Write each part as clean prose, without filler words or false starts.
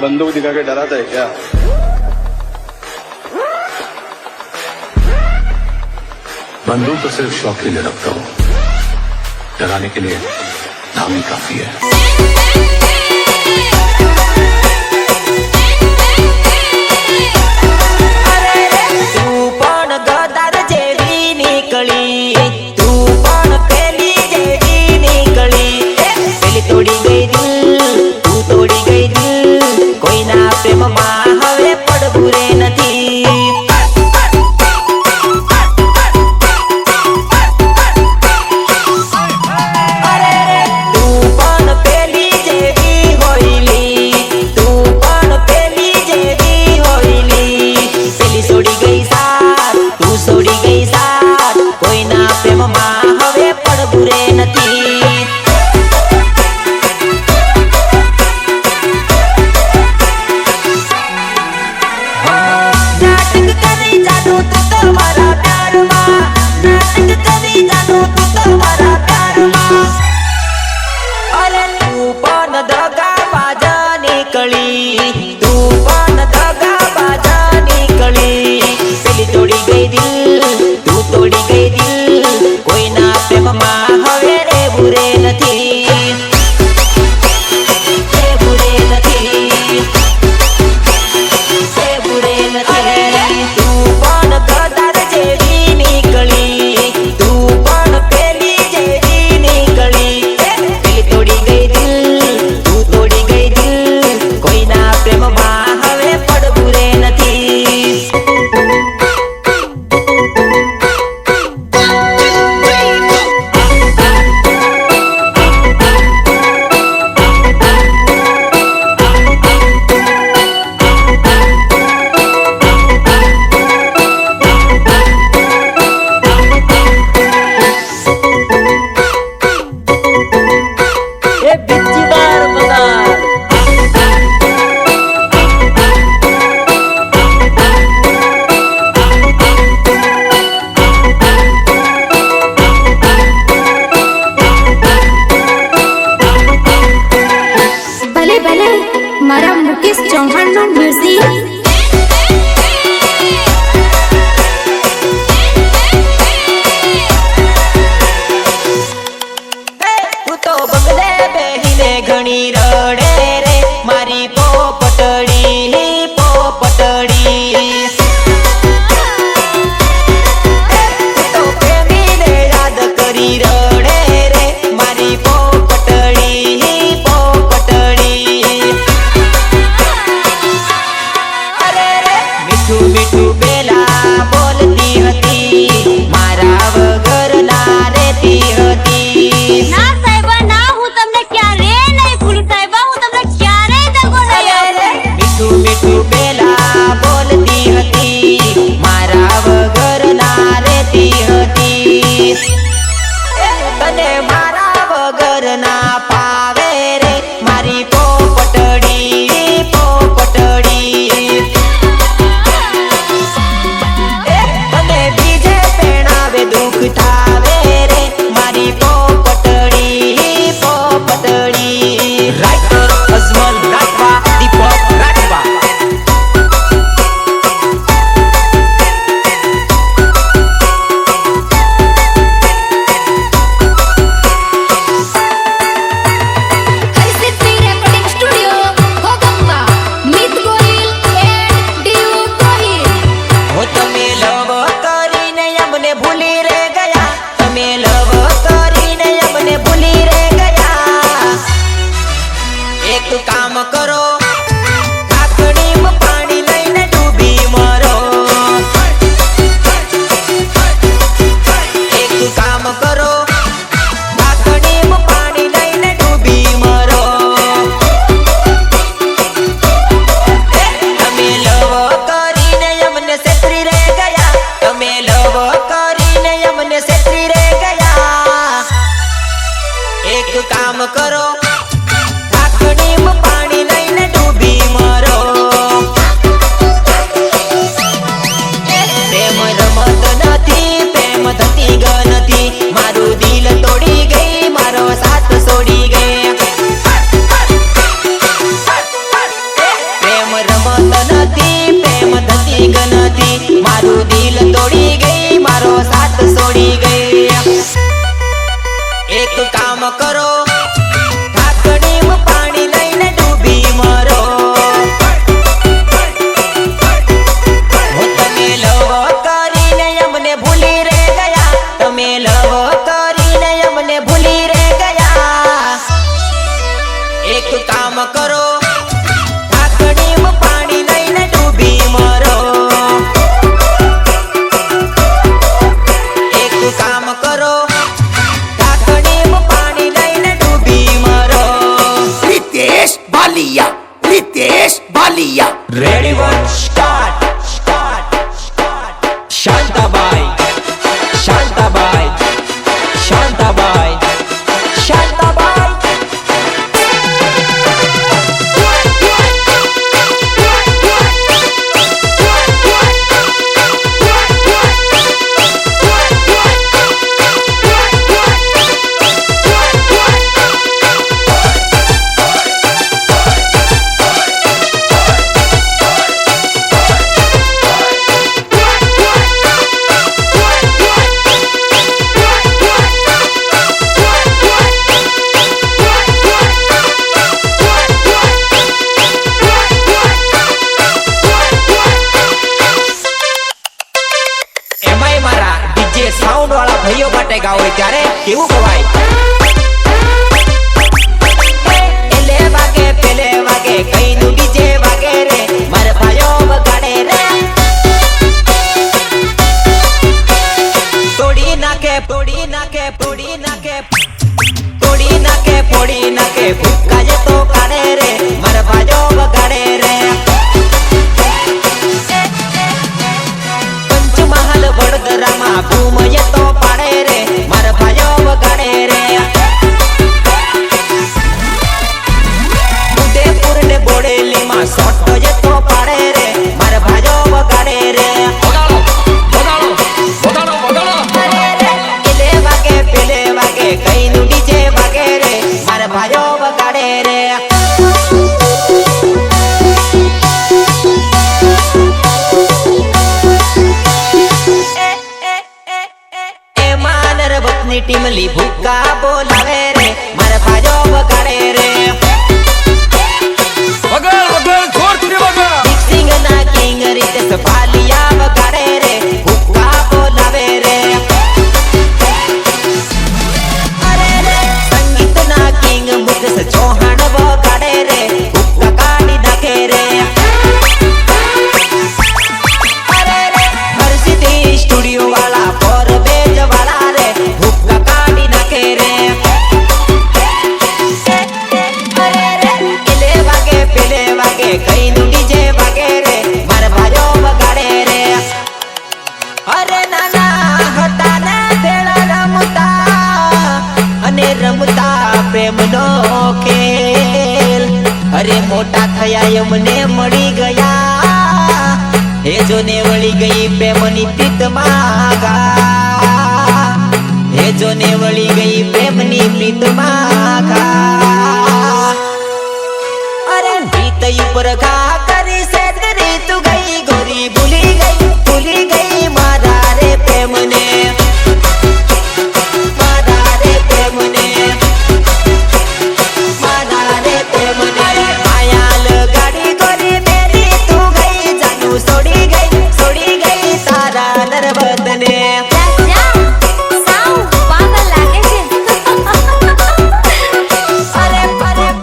बंदूक दिखा के डराता है क्या? बंदूक तो सिर्फ शौक के लिए रखता हूँ, डराने के लिए नाम ही काफी है। तोड़ी गई दिल, तू तोड़ी गई दिल, कोई ना प्रेम मां हवे पड़ बुरे नथी। मारा मुकेश चौहान नो म्यूजिक तू तो बगले बेहीने घणी रड़े रे मारी पोपटड़ी पोपटड़ी। तू तो प्रेमी ने याद करी रड़े रे मारी पोपटड़ी पोपटड़ी। ફિલિંગ નથી, મારું દિલ તોડી ગઈ, મારો સાથ છોડી ગઈ. એક કામ કરો, ઢાંકણીમાં પાણી લઈને ડૂબી મરો. તમે લવ કરીને અમને ભૂલી રે ગયા, તમે લવ કરીને અમને ભૂલી રે ગયા. એક કામ કરો, ઢાંકણીમાં પાણી લઈને ડૂબી મરો. એક કામ કરો, ઢાંકણીમાં પાણી લઈને ડૂબી મરો. Ritesh Baliya, Ritesh Baliya. Ready one start. Shantabai, Shantabai, Shantabai, Shantabai. એમાંય મારા ડીજે સાઉન્ડ વાળા ભાઈઓ માટે ગાવ ત્યારે કેવું ગવાય? એલે વાગે પેલે વાગે કઈનું ડીજે વાગે રે, મારા ભાઈઓ વગાડે રે. તોડી નાખે, તોડી નાખે, તોડી નાખે, તોડી નાખે, ફોડી નાખે, ભૂકા જે તો કાઢે રે, મારા ભાઈઓ વગાડે રે. પંચમહાલ વડોદરામાં ભૂમય તો પાડે રે, મારા ભાઈઓ વગાડે રે. ઉદયપુર ને બોડેલીમાં સોટો જે તો પાડે રે, મારા ભાઈઓ વગાડે રે. અરે રે, એલે વાગે પેલે વાગે કઈનું ડીજે વાગે રે, મારા ભાઈઓ વગાડે રે. ની ટીમલી ભૂકા બોલાવે રે, મારા ભાઈઓ વગાડે રે. મિક્સિંગ ના કિંગ રીતેશ બાલિયા વગાડે રે, ભૂકા બોલાવે રે. અરે રે, સંગીત ના કિંગ મુકેશ ચૌહાણ વગાડે રે, ભૂકા કાઢી નાખે રે. અરે રે, હર્ષિતિ સ્ટુડિયો વાળા પરવેજ વાળા રે, ભૂકા કાઢી નાખે રે. અરે રે, એલે વાગે પેલે વાગે કઈનું ડીજે વાગે રે, મારા ભાઈઓ વગાડે રે. અરે નાના હતા ને ભેળા રમતા, અને રમતા પ્રેમનો ખેલ. અરે મોટા થયા એમને મળી ગયા, હે જોને વળી ગઈ પ્રેમની પ્રીતમાં ઘા. હે જોને વળી ગઈ પ્રેમની પ્રીતમાં ઘા. અરે પ્રીત ઉપર ઘા કરી છે કરી તું ગઈ ગોરી, ભૂલી ગઈ મારા રે પ્રેમને, મારા રે પ્રેમને, મારા રે પ્રેમને. માયાલ ગાડી ગોરી મેરી તું ગઈ, જાનું છોડી ગઈ તારા નરબતને. સાવ પાગલ લાગે છે. અરે પ્રેમ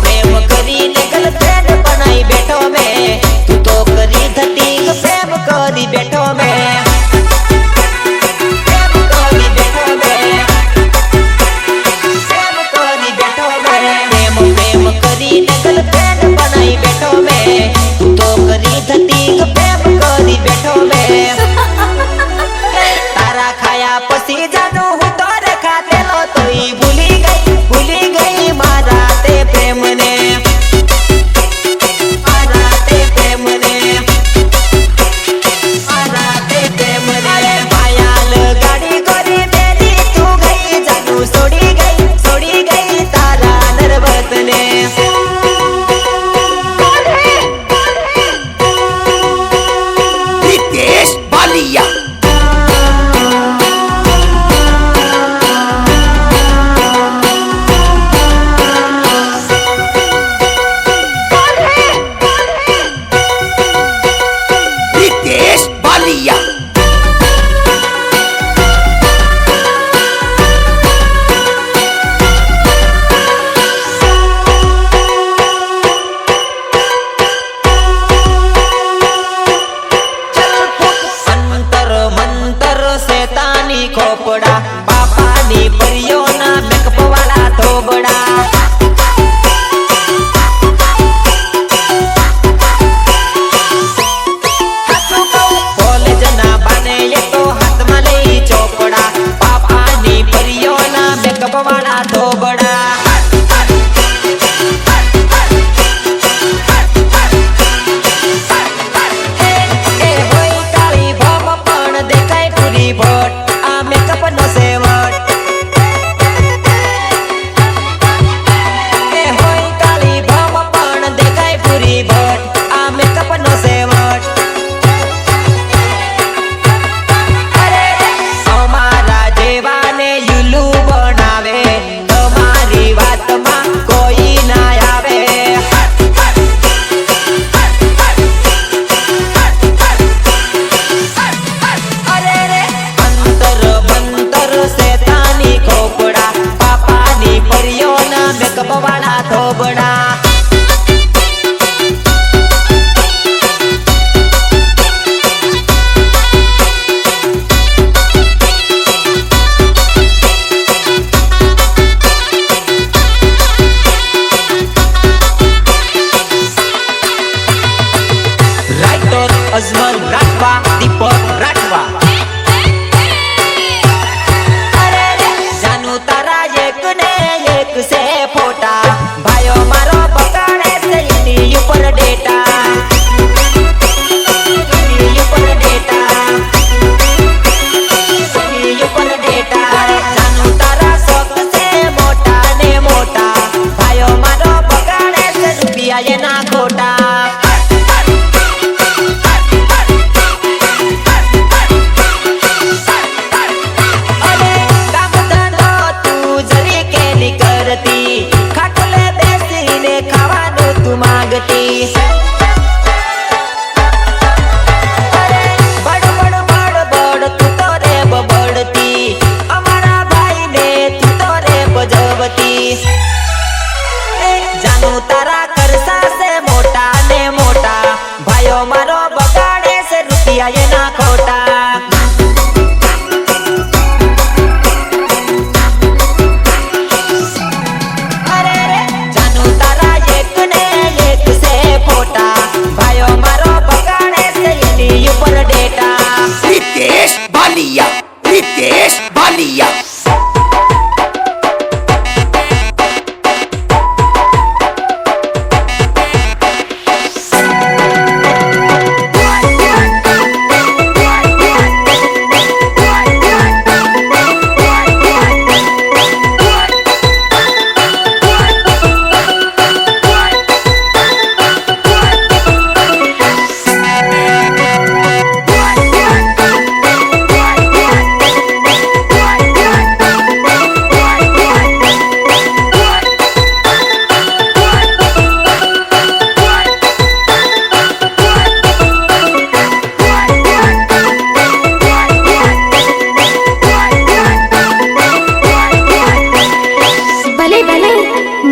પ્રેમ કરીને ગર્લફ્રેન્ડ બનાઈ બેઠો મેં, તું તો અજમલ રાઠવા, દીપક રાઠવા. અરે રે જાનુ તારા એક ને એક સે ફોટા, ભાઈઓ મારો બગાડે છે એની ઉપર ડેટા, એની ઉપર ડેટા, એની ઉપર ડેટા. જાનુ તારા શોખ છે મોટા ને મોટા, ભાઈઓ મારો બગાડે છે રૂપિયા એના ખોટા. ખાટલે બેસીને ખાવાનું તું માંગતી. અરે બડ બડ બડ બડ તું તો રે બબડતી, અમારા ભાઈને તું તો રે બજવતી. જાનુ તારા કરસા છે મોટા ને મોટા, ભાઈઓ મારો બગાડે છે રૂપિયા એના ખોટા. रितेश बालिया, रितेश बालिया.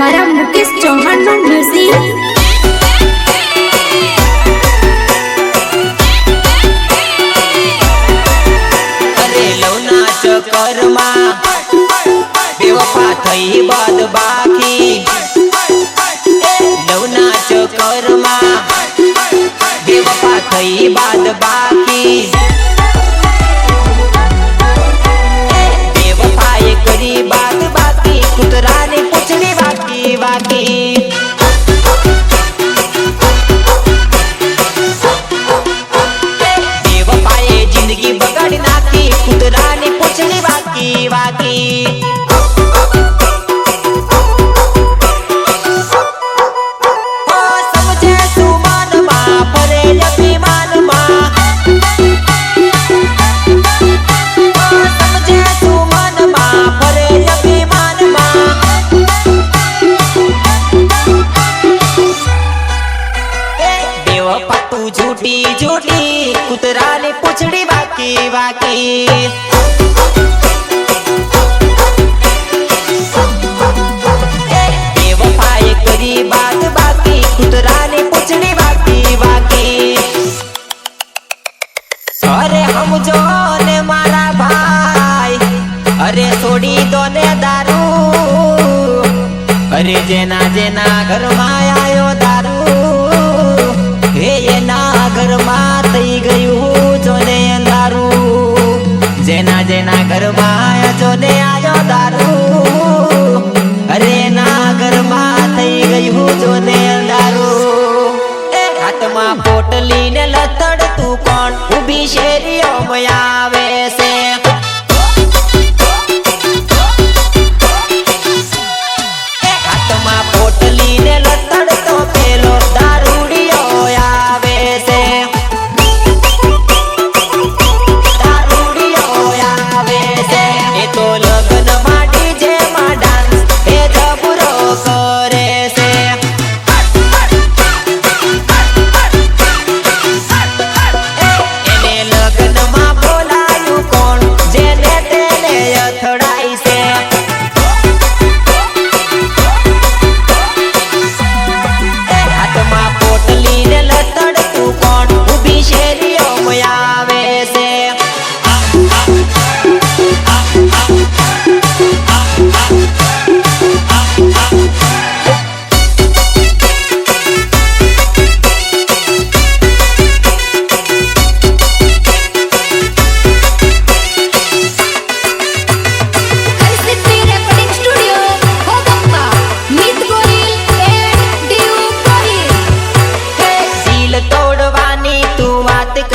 મારા મુકેશ ચૌહાણનું મ્યુઝિક. અરે લવના ચક્કરમાં બેવફા થઈ બાદ બાકી, લવના ચક્કરમાં બેવફા થઈ બાદ બાકી. બેવફાએ કરી બાદ બાકી, કૂતરાની પૂંછડી વાકી વાકી. બેવફાએ જિંદગી બગાડી નાખી, કૂતરાની પૂંછડી વાકી વાકી. સમજે સુમાનમાં ફરે અભિમાનમાં, સમજે સુમાનમાં ફરે અભિમાનમાં. બેવફા તું झूठी झूठी, કૂતરાની પૂંછડી વાકી વાકી. બેવફાએ કરી બાદ બાકી, કૂતરાની પૂંછડી વાકી વાકી. અરે સમજો ને મારા ભાઈ, અરે છોડી દો ને દારૂ, અરે જેના જેના ઘરમાં આયો દારૂ, હે એના ઘરમાં થઈ ગયું જોને અંધારું. જેના જેના ઘરમાં જોને આયો દારૂ, અરે એના ઘરમાં થઈ ગયું જોને અંધારું. હાથમાં પોટલી ને લથડ તું કોણ ઊભી શેરીઓમાં આવે છે. હાથમાં પોટલી ને લથડ તો પેલો દારૂડિયો આવે છે. દારૂડિયો આવે છે. એ તો લગ્નમાં ડીજે માં ડાન્સ એ જબરો કરે છે. એને લગ્નમાં બોલા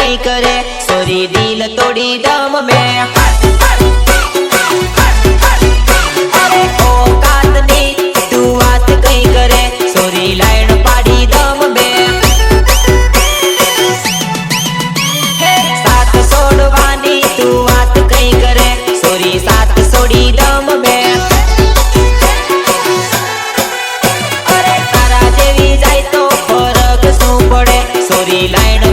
કઈ કરે સોરી દિલ તોડી દમ મેં અરે ઓ કાતની તું વાત કઈ કરે સોરી લાઈન પાડી દમ મેં સાત છોડવાની તું વાત કઈ કરે સોરી સાત છોડી દમ મેં અરે તારા જેવી જાય તો ફરક શું પડે સોરી લાઈન